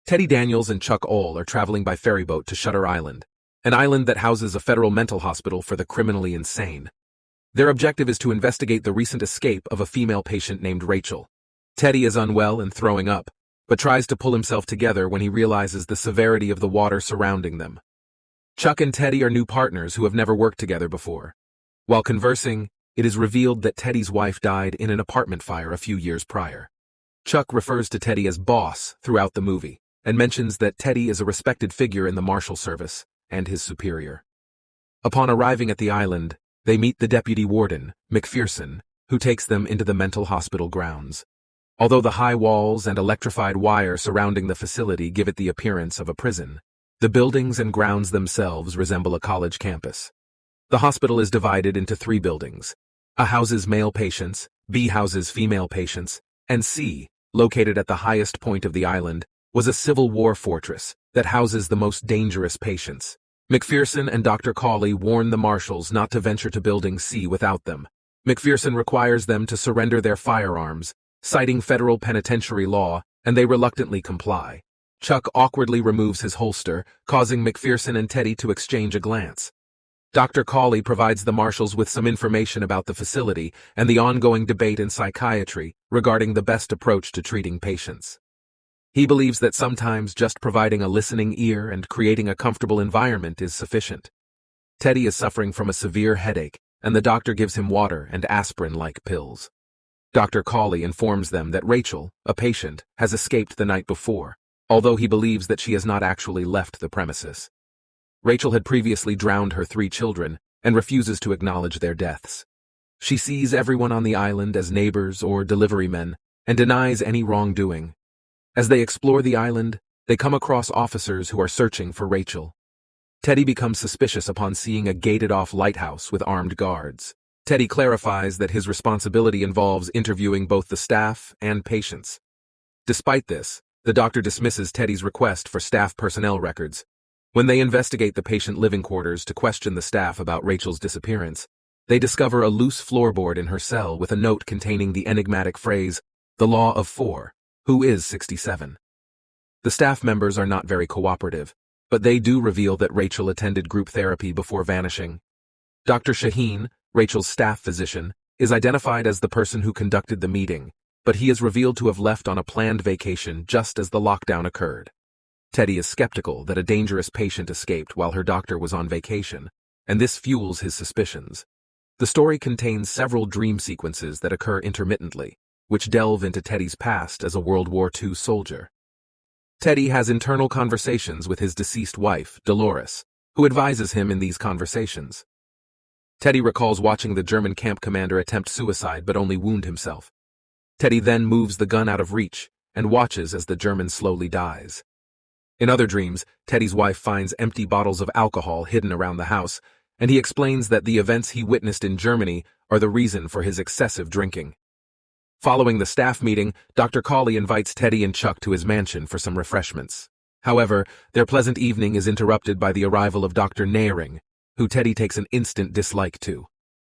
Teddy Daniels and Chuck Oll are traveling by ferryboat to Shutter Island, an island that houses a federal mental hospital for the criminally insane. Their objective is to investigate the recent escape of a female patient named Rachel. Teddy is unwell and throwing up, but tries to pull himself together when he realizes the severity of the water surrounding them. Chuck and Teddy are new partners who have never worked together before. While conversing, it is revealed that Teddy's wife died in an apartment fire a few years prior. Chuck refers to Teddy as boss throughout the movie, and mentions that Teddy is a respected figure in the Marshal Service and his superior. Upon arriving at the island, they meet the deputy warden, McPherson, who takes them into the mental hospital grounds. Although the high walls and electrified wire surrounding the facility give it the appearance of a prison, the buildings and grounds themselves resemble a college campus. The hospital is divided into 3 buildings. A houses male patients, B houses female patients, and C, located at the highest point of the island, was a Civil War fortress that houses the most dangerous patients. McPherson and Dr. Cawley warn the marshals not to venture to Building C without them. McPherson requires them to surrender their firearms, citing federal penitentiary law, and they reluctantly comply. Chuck awkwardly removes his holster, causing McPherson and Teddy to exchange a glance. Dr. Cawley provides the marshals with some information about the facility and the ongoing debate in psychiatry regarding the best approach to treating patients. He believes that sometimes just providing a listening ear and creating a comfortable environment is sufficient. Teddy is suffering from a severe headache, and the doctor gives him water and aspirin-like pills. Dr. Cawley informs them that Rachel, a patient, has escaped the night before, although he believes that she has not actually left the premises. Rachel had previously drowned her 3 children and refuses to acknowledge their deaths. She sees everyone on the island as neighbors or delivery men and denies any wrongdoing. As they explore the island, they come across officers who are searching for Rachel. Teddy becomes suspicious upon seeing a gated-off lighthouse with armed guards. Teddy clarifies that his responsibility involves interviewing both the staff and patients. Despite this, the doctor dismisses Teddy's request for staff personnel records. When they investigate the patient living quarters to question the staff about Rachel's disappearance, they discover a loose floorboard in her cell with a note containing the enigmatic phrase, "The Law of 4. Who is 67?" The staff members are not very cooperative, but they do reveal that Rachel attended group therapy before vanishing. Dr. Shaheen, Rachel's staff physician, is identified as the person who conducted the meeting, but he is revealed to have left on a planned vacation just as the lockdown occurred. Teddy is skeptical that a dangerous patient escaped while her doctor was on vacation, and this fuels his suspicions. The story contains several dream sequences that occur intermittently, which delve into Teddy's past as a World War II soldier. Teddy has internal conversations with his deceased wife, Dolores, who advises him in these conversations. Teddy recalls watching the German camp commander attempt suicide but only wound himself. Teddy then moves the gun out of reach and watches as the German slowly dies. In other dreams, Teddy's wife finds empty bottles of alcohol hidden around the house, and he explains that the events he witnessed in Germany are the reason for his excessive drinking. Following the staff meeting, Dr. Cawley invites Teddy and Chuck to his mansion for some refreshments. However, their pleasant evening is interrupted by the arrival of Dr. Naehring, who Teddy takes an instant dislike to.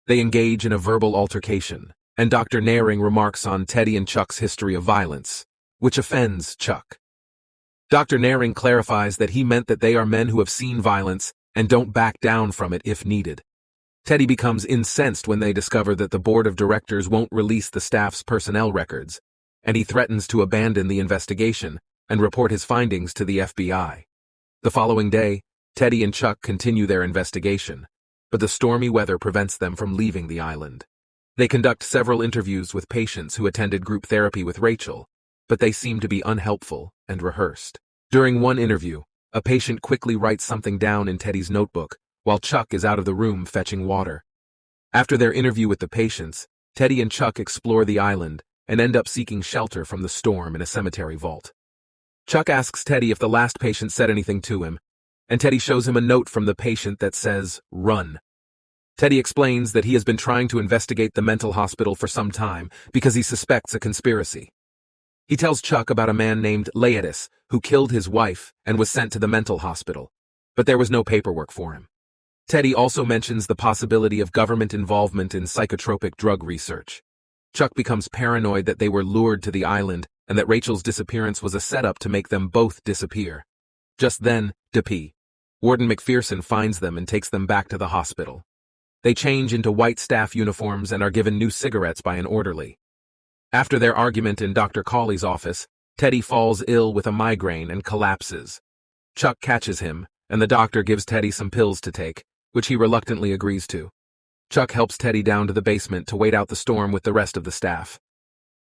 They engage in a verbal altercation, and Dr. Naehring remarks on Teddy and Chuck's history of violence, which offends Chuck. Dr. Naehring clarifies that he meant that they are men who have seen violence and don't back down from it if needed. Teddy becomes incensed when they discover that the board of directors won't release the staff's personnel records, and he threatens to abandon the investigation and report his findings to the FBI. The following day, Teddy and Chuck continue their investigation, but the stormy weather prevents them from leaving the island. They conduct several interviews with patients who attended group therapy with Rachel, but they seem to be unhelpful and rehearsed. During one interview, a patient quickly writes something down in Teddy's notebook, while Chuck is out of the room fetching water. After their interview with the patients, Teddy and Chuck explore the island and end up seeking shelter from the storm in a cemetery vault. Chuck asks Teddy if the last patient said anything to him, and Teddy shows him a note from the patient that says, "Run." Teddy explains that he has been trying to investigate the mental hospital for some time because he suspects a conspiracy. He tells Chuck about a man named Laetus who killed his wife and was sent to the mental hospital, but there was no paperwork for him. Teddy also mentions the possibility of government involvement in psychotropic drug research. Chuck becomes paranoid that they were lured to the island and that Rachel's disappearance was a setup to make them both disappear. Just then, DP. Warden McPherson finds them and takes them back to the hospital. They change into white staff uniforms and are given new cigarettes by an orderly. After their argument in Dr. Cawley's office, Teddy falls ill with a migraine and collapses. Chuck catches him, and the doctor gives Teddy some pills to take, which he reluctantly agrees to. Chuck helps Teddy down to the basement to wait out the storm with the rest of the staff.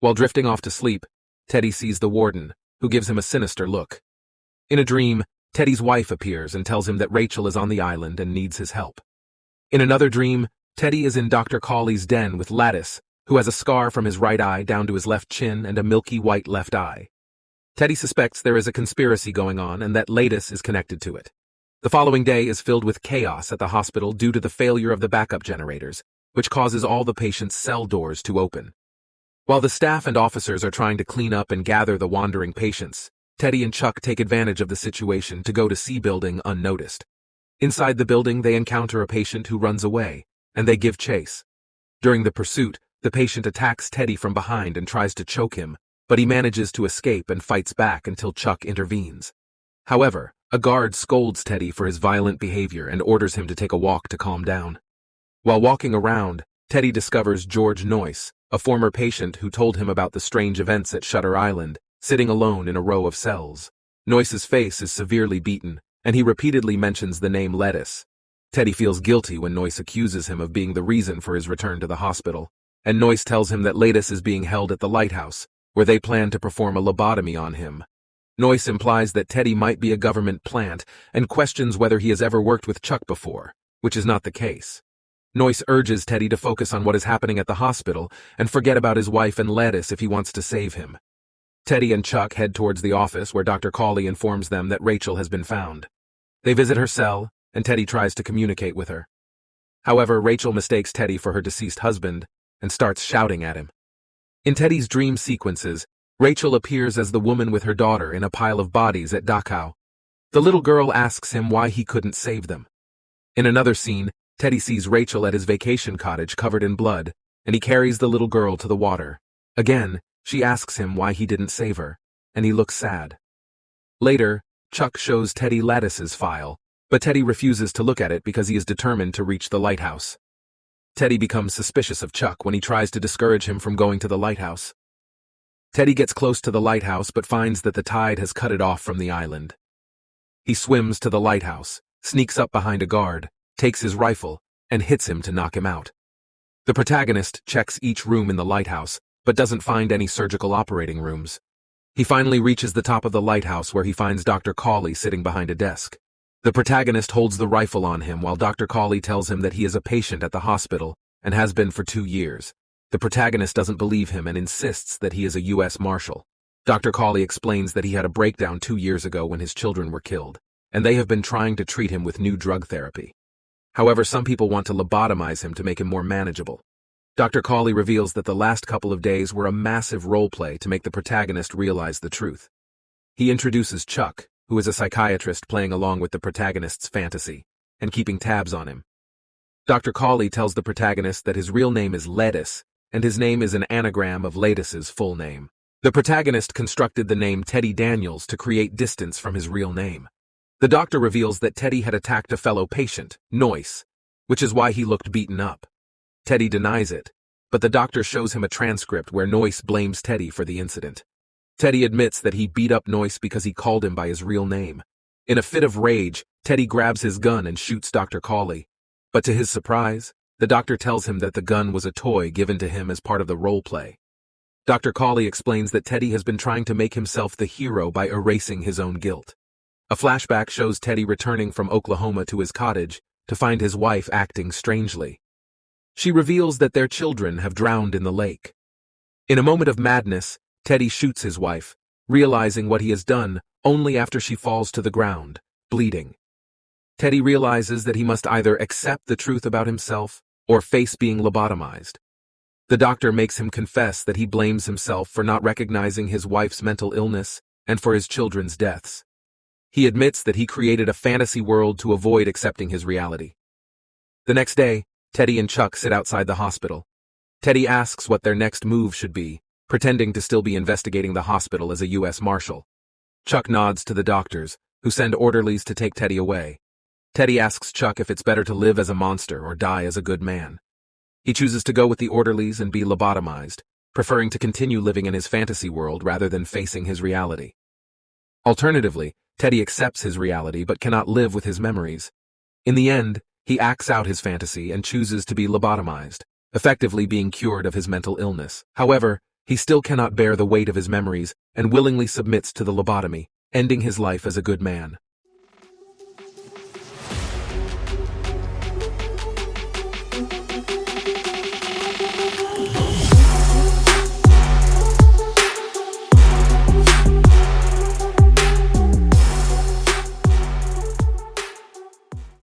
While drifting off to sleep, Teddy sees the warden, who gives him a sinister look. In a dream, Teddy's wife appears and tells him that Rachel is on the island and needs his help. In another dream, Teddy is in Dr. Cawley's den with Lattice, who has a scar from his right eye down to his left chin and a milky white left eye. Teddy suspects there is a conspiracy going on and that Lattice is connected to it. The following day is filled with chaos at the hospital due to the failure of the backup generators, which causes all the patients' cell doors to open. While the staff and officers are trying to clean up and gather the wandering patients, Teddy and Chuck take advantage of the situation to go to C building unnoticed. Inside the building, they encounter a patient who runs away, and they give chase. During the pursuit, the patient attacks Teddy from behind and tries to choke him, but he manages to escape and fights back until Chuck intervenes. However, a guard scolds Teddy for his violent behavior and orders him to take a walk to calm down. While walking around, Teddy discovers George Noyce, a former patient who told him about the strange events at Shutter Island, sitting alone in a row of cells. Noyce's face is severely beaten, and he repeatedly mentions the name Lettuce. Teddy feels guilty when Noyce accuses him of being the reason for his return to the hospital, and Noyce tells him that Lettuce is being held at the lighthouse, where they plan to perform a lobotomy on him. Noyce implies that Teddy might be a government plant and questions whether he has ever worked with Chuck before, which is not the case. Noyce urges Teddy to focus on what is happening at the hospital and forget about his wife and Lettuce if he wants to save him. Teddy and Chuck head towards the office where Dr. Cawley informs them that Rachel has been found. They visit her cell, and Teddy tries to communicate with her. However, Rachel mistakes Teddy for her deceased husband and starts shouting at him. In Teddy's dream sequences, Rachel appears as the woman with her daughter in a pile of bodies at Dachau. The little girl asks him why he couldn't save them. In another scene, Teddy sees Rachel at his vacation cottage covered in blood, and he carries the little girl to the water. Again, she asks him why he didn't save her, and he looks sad. Later, Chuck shows Teddy Lattice's file, but Teddy refuses to look at it because he is determined to reach the lighthouse. Teddy becomes suspicious of Chuck when he tries to discourage him from going to the lighthouse. Teddy gets close to the lighthouse but finds that the tide has cut it off from the island. He swims to the lighthouse, sneaks up behind a guard, takes his rifle, and hits him to knock him out. The protagonist checks each room in the lighthouse, but doesn't find any surgical operating rooms. He finally reaches the top of the lighthouse where he finds Dr. Cawley sitting behind a desk. The protagonist holds the rifle on him while Dr. Cawley tells him that he is a patient at the hospital and has been for 2 years. The protagonist doesn't believe him and insists that he is a U.S. Marshal. Dr. Cawley explains that he had a breakdown 2 years ago when his children were killed, and they have been trying to treat him with new drug therapy. However, some people want to lobotomize him to make him more manageable. Dr. Cawley reveals that the last couple of days were a massive role play to make the protagonist realize the truth. He introduces Chuck, who is a psychiatrist playing along with the protagonist's fantasy, and keeping tabs on him. Dr. Cawley tells the protagonist that his real name is Lettuce, and his name is an anagram of Lattice's full name. The protagonist constructed the name Teddy Daniels to create distance from his real name. The doctor reveals that Teddy had attacked a fellow patient, Noyce, which is why he looked beaten up. Teddy denies it, but the doctor shows him a transcript where Noyce blames Teddy for the incident. Teddy admits that he beat up Noyce because he called him by his real name. In a fit of rage, Teddy grabs his gun and shoots Dr. Cawley. But to his surprise, the doctor tells him that the gun was a toy given to him as part of the role play. Dr. Cawley explains that Teddy has been trying to make himself the hero by erasing his own guilt. A flashback shows Teddy returning from Oklahoma to his cottage to find his wife acting strangely. She reveals that their children have drowned in the lake. In a moment of madness, Teddy shoots his wife, realizing what he has done only after she falls to the ground, bleeding. Teddy realizes that he must either accept the truth about himself or face being lobotomized. The doctor makes him confess that he blames himself for not recognizing his wife's mental illness and for his children's deaths. He admits that he created a fantasy world to avoid accepting his reality. The next day, Teddy and Chuck sit outside the hospital. Teddy asks what their next move should be, pretending to still be investigating the hospital as a U.S. Marshal. Chuck nods to the doctors, who send orderlies to take Teddy away. Teddy asks Chuck if it's better to live as a monster or die as a good man. He chooses to go with the orderlies and be lobotomized, preferring to continue living in his fantasy world rather than facing his reality. Alternatively, Teddy accepts his reality but cannot live with his memories. In the end, he acts out his fantasy and chooses to be lobotomized, effectively being cured of his mental illness. However, he still cannot bear the weight of his memories and willingly submits to the lobotomy, ending his life as a good man.